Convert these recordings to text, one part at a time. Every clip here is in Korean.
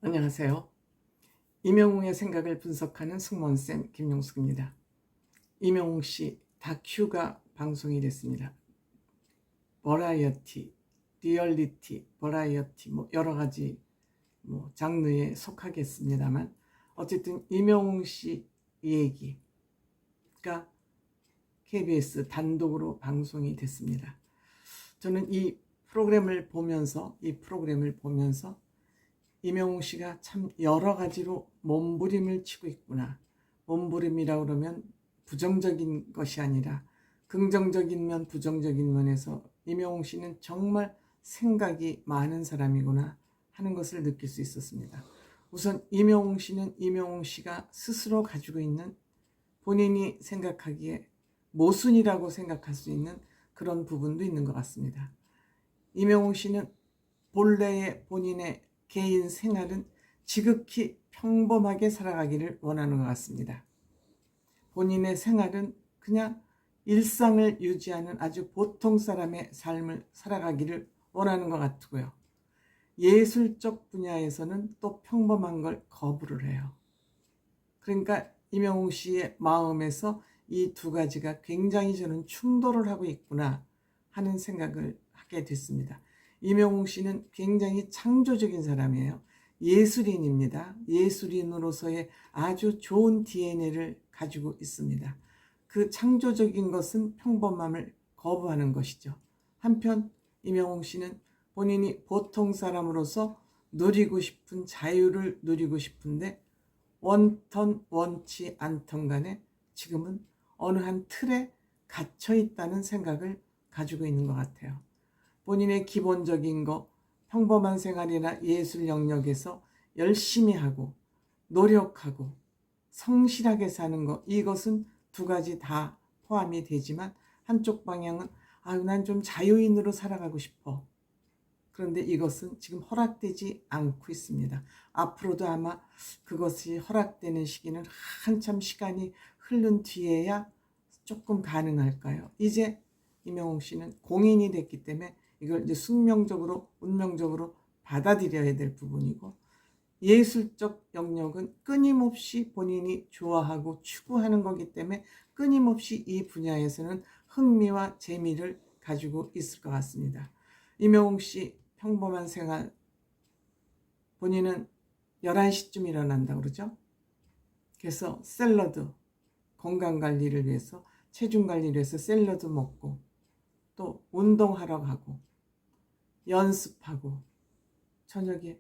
안녕하세요. 임영웅의 생각을 분석하는 승무원쌤 김용숙입니다. 임영웅 씨 다큐가 방송이 됐습니다. 버라이어티, 리얼리티, 버라이어티 여러 가지 장르에 속하겠습니다만 어쨌든 임영웅 씨 얘기가 KBS 단독으로 방송이 됐습니다. 저는 이 프로그램을 보면서 임영웅 씨가 참 여러 가지로 몸부림을 치고 있구나. 몸부림이라 그러면 부정적인 것이 아니라 긍정적인 면, 부정적인 면에서 임영웅 씨는 정말 생각이 많은 사람이구나 하는 것을 느낄 수 있었습니다. 우선 임영웅 씨는 임영웅 씨가 스스로 가지고 있는 본인이 생각하기에 모순이라고 생각할 수 있는 그런 부분도 있는 것 같습니다. 임영웅 씨는 본래의 본인의 개인 생활은 지극히 평범하게 살아가기를 원하는 것 같습니다. 본인의 생활은 그냥 일상을 유지하는 아주 보통 사람의 삶을 살아가기를 원하는 것 같고요. 예술적 분야에서는 또 평범한 걸 거부를 해요. 그러니까 임영웅 씨의 마음에서 이 두 가지가 굉장히 저는 충돌을 하고 있구나 하는 생각을 하게 됐습니다. 임영웅 씨는 굉장히 창조적인 사람이에요. 예술인입니다. 예술인으로서의 아주 좋은 DNA를 가지고 있습니다. 그 창조적인 것은 평범함을 거부하는 것이죠. 한편 임영웅 씨는 본인이 보통 사람으로서 누리고 싶은 자유를 누리고 싶은데 원턴 원치 않던 간에 지금은 어느 한 틀에 갇혀 있다는 생각을 가지고 있는 것 같아요. 본인의 기본적인 거, 평범한 생활이나 예술 영역에서 열심히 하고 노력하고 성실하게 사는 거, 이것은 두 가지 다 포함이 되지만 한쪽 방향은 난 좀 자유인으로 살아가고 싶어. 그런데 이것은 지금 허락되지 않고 있습니다. 앞으로도 아마 그것이 허락되는 시기는 한참 시간이 흐른 뒤에야 조금 가능할까요? 이제 임영웅 씨는 공인이 됐기 때문에 이걸 이제 숙명적으로 운명적으로 받아들여야 될 부분이고, 예술적 영역은 끊임없이 본인이 좋아하고 추구하는 거기 때문에 끊임없이 이 분야에서는 흥미와 재미를 가지고 있을 것 같습니다. 임영웅 씨 평범한 생활, 본인은 11시쯤 일어난다고 그러죠. 그래서 샐러드, 건강관리를 위해서, 체중관리를 위해서 샐러드 먹고, 또 운동하러 가고 연습하고 저녁에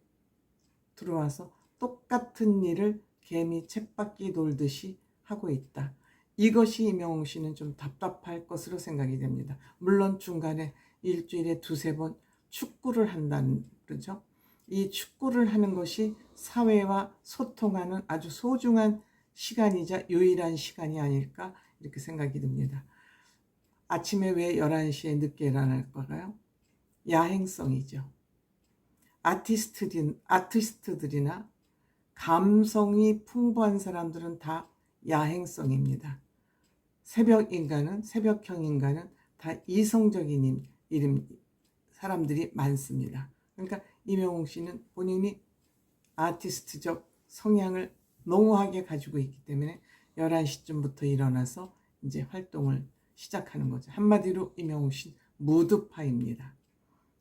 들어와서 똑같은 일을 개미 쳇바퀴 돌듯이 하고 있다. 이것이 임영웅 씨는 좀 답답할 것으로 생각이 됩니다. 물론 중간에 일주일에 두세 번 축구를 한다는 그러죠. 이 축구를 하는 것이 사회와 소통하는 아주 소중한 시간이자 유일한 시간이 아닐까 이렇게 생각이 듭니다. 아침에 왜 11시에 늦게 일어날까요? 야행성이죠. 아티스트들이나 감성이 풍부한 사람들은 다 야행성입니다. 새벽형 인간은 다 이성적인 사람들이 많습니다. 그러니까 임영웅 씨는 본인이 아티스트적 성향을 농후하게 가지고 있기 때문에 11시쯤부터 일어나서 이제 활동을 시작하는 거죠. 한마디로 임영웅 씨는 무드파입니다.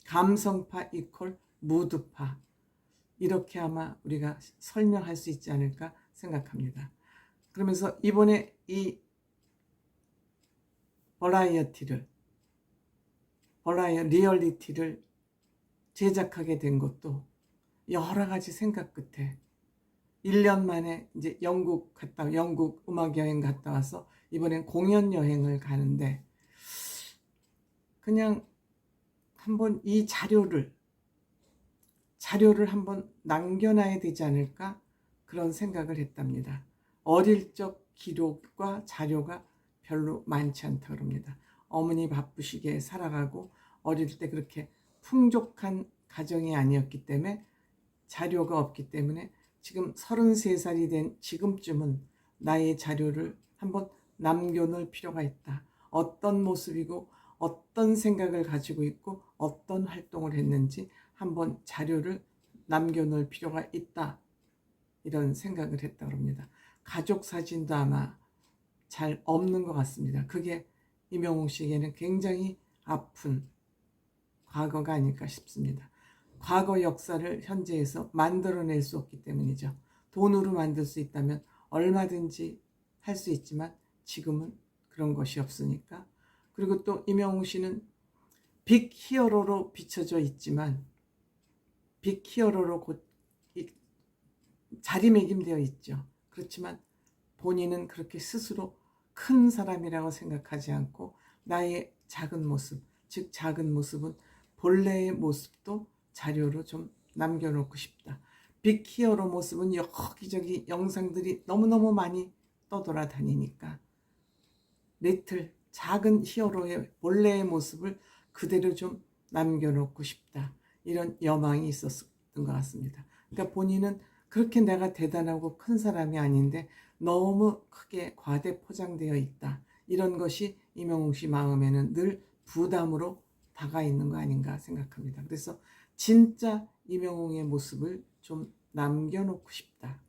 감성파 이퀄 무드파, 이렇게 아마 우리가 설명할 수 있지 않을까 생각합니다. 그러면서 이번에 이 리얼리티를 제작하게 된 것도 여러 가지 생각 끝에 1년 만에 이제 영국 음악 여행 갔다 와서 이번엔 공연 여행을 가는데 그냥 한번 이 자료를 한번 남겨놔야 되지 않을까 그런 생각을 했답니다. 어릴 적 기록과 자료가 별로 많지 않다 그럽니다. 어머니 바쁘시게 살아가고 어릴 때 그렇게 풍족한 가정이 아니었기 때문에 자료가 없기 때문에 지금 33살이 된 지금쯤은 나의 자료를 한번 남겨놓을 필요가 있다. 어떤 모습이고 어떤 생각을 가지고 있고 어떤 활동을 했는지 한번 자료를 남겨놓을 필요가 있다, 이런 생각을 했다고 합니다. 가족 사진도 아마 잘 없는 것 같습니다. 그게 임영웅 씨에게는 굉장히 아픈 과거가 아닐까 싶습니다. 과거 역사를 현재에서 만들어낼 수 없기 때문이죠. 돈으로 만들 수 있다면 얼마든지 할 수 있지만 지금은 그런 것이 없으니까. 그리고 또 임영웅 씨는 빅 히어로로 비춰져 있지만 빅 히어로로 곧 자리매김되어 있죠. 그렇지만 본인은 그렇게 스스로 큰 사람이라고 생각하지 않고 나의 작은 모습, 즉 작은 모습은 본래의 모습도 자료로 좀 남겨놓고 싶다. 빅 히어로 모습은 여기저기 영상들이 너무너무 많이 떠돌아다니니까 리틀 작은 히어로의 본래의 모습을 그대로 좀 남겨놓고 싶다, 이런 여망이 있었던 것 같습니다. 그러니까 본인은 그렇게 내가 대단하고 큰 사람이 아닌데 너무 크게 과대 포장되어 있다, 이런 것이 임영웅 씨 마음에는 늘 부담으로 다가 있는 거 아닌가 생각합니다. 그래서 진짜 임영웅의 모습을 좀 남겨놓고 싶다.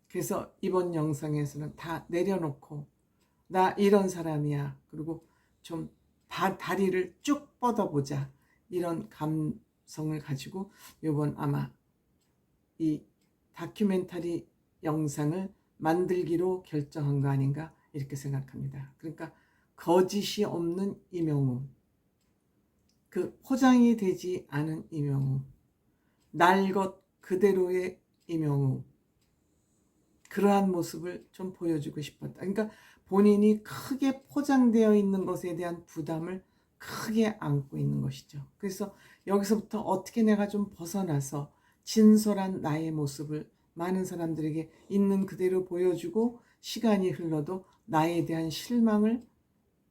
그래서 이번 영상에서는 다 내려놓고 나 이런 사람이야, 그리고 좀 다리를 쭉 뻗어보자, 이런 감성을 가지고 이번 아마 이 다큐멘터리 영상을 만들기로 결정한 거 아닌가 이렇게 생각합니다. 그러니까 거짓이 없는 임영웅, 그 포장이 되지 않은 임영웅, 날 것 그대로의 임영웅, 그러한 모습을 좀 보여주고 싶었다. 그러니까 본인이 크게 포장되어 있는 것에 대한 부담을 크게 안고 있는 것이죠. 그래서 여기서부터 어떻게 내가 좀 벗어나서 진솔한 나의 모습을 많은 사람들에게 있는 그대로 보여주고 시간이 흘러도 나에 대한 실망을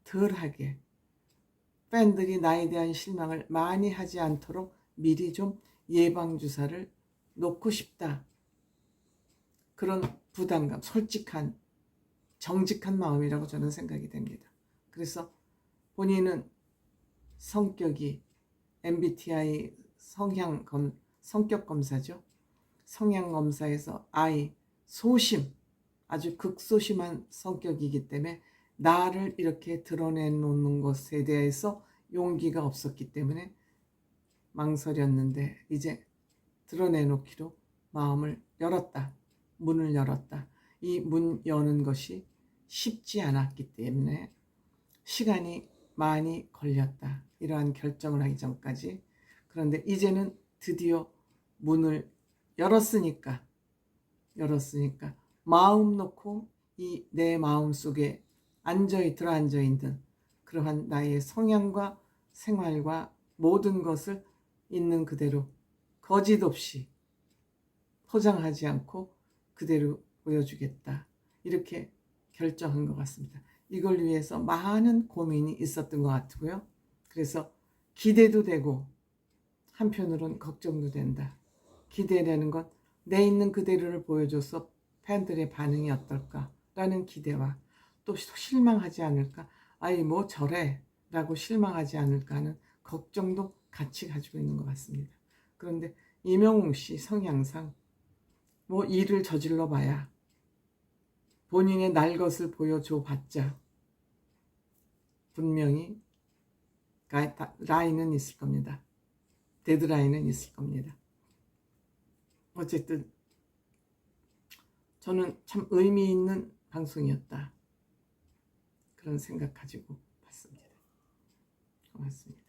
덜하게, 팬들이 나에 대한 실망을 많이 하지 않도록 미리 좀 예방주사를 놓고 싶다. 그런 부담감, 솔직한 정직한 마음이라고 저는 생각이 됩니다. 그래서 본인은 성격이 MBTI 성격 검사죠. 성향 검사에서 I, 소심, 아주 극소심한 성격이기 때문에 나를 이렇게 드러내놓는 것에 대해서 용기가 없었기 때문에 망설였는데 이제 드러내놓기로 마음을 열었다. 문을 열었다. 이 문 여는 것이 쉽지 않았기 때문에 시간이 많이 걸렸다. 이러한 결정을 하기 전까지. 그런데 이제는 드디어 문을 열었으니까 마음 놓고 이 내 마음 속에 들어앉아 있는 그러한 나의 성향과 생활과 모든 것을 있는 그대로 거짓 없이 포장하지 않고 그대로 보여주겠다, 이렇게 결정한 것 같습니다. 이걸 위해서 많은 고민이 있었던 것 같고요. 그래서 기대도 되고 한편으로는 걱정도 된다. 기대라는 건 내 있는 그대로를 보여줘서 팬들의 반응이 어떨까라는 기대와 또 실망하지 않을까, 아이 뭐 저래 라고 실망하지 않을까 하는 걱정도 같이 가지고 있는 것 같습니다. 그런데 임영웅 씨 성향상 뭐 일을 저질러 봐야, 본인의 날 것을 보여줘 봤자 분명히 라인은 있을 겁니다. 데드라인은 있을 겁니다. 어쨌든 저는 참 의미 있는 방송이었다, 그런 생각 가지고 봤습니다. 고맙습니다.